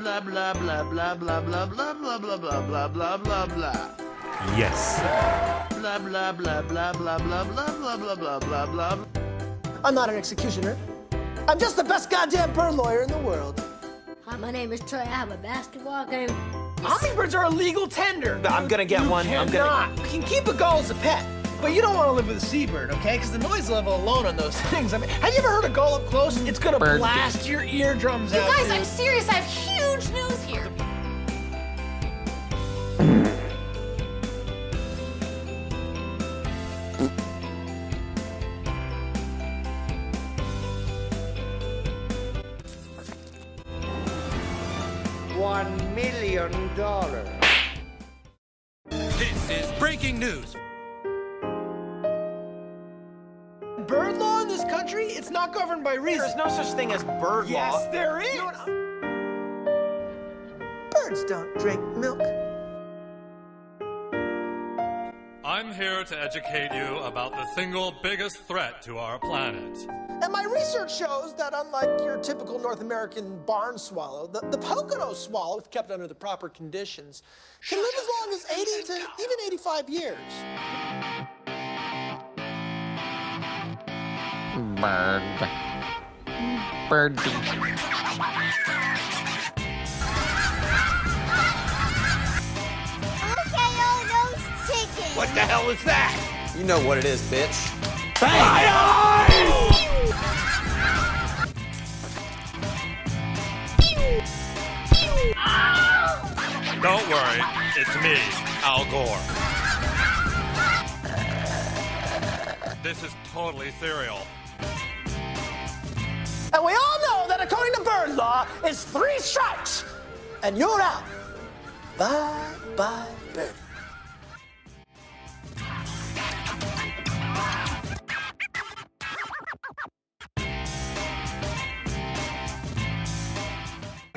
Blah blah blah blah blah blah blah blah blah blah blah blah blah blah. Yes. Blah blah blah blah blah blah blah blah blah blah blah blah. I'm not an executioner. I'm just the best goddamn bird lawyer in the world. Hi, my name is Trey. I have a basketball game. Hummingbirds are a legal tender. I'm gonna get one. You can keep a gull as a pet, but you don't want to live with a seabird, okay? Because the noise level alone on those things. I mean, have you ever heard a gull up close? It's gonna blast your eardrums out. You guys, I'm serious. I have huge news here. $1 million. This is breaking news. Bird law in this country, it's not governed by reason. There's no such thing as bird law. Yes, there is. Birds don't drink milk. I'm here to educate you about the single biggest threat to our planet. And my research shows that unlike your typical North American barn swallow, the Pocono swallow, if kept under the proper conditions, can live as long as 80 to even 85 years. Birdie. What the hell is that? You know what it is, bitch. Don't worry, it's me, Al Gore. This is totally serial. And we all know that according to bird law, it's 3 strikes, and you're out. Bye, bye, birdie.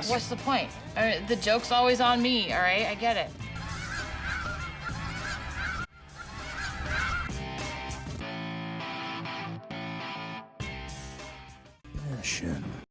What's the point? The joke's always on me, all right? I get it. Shit.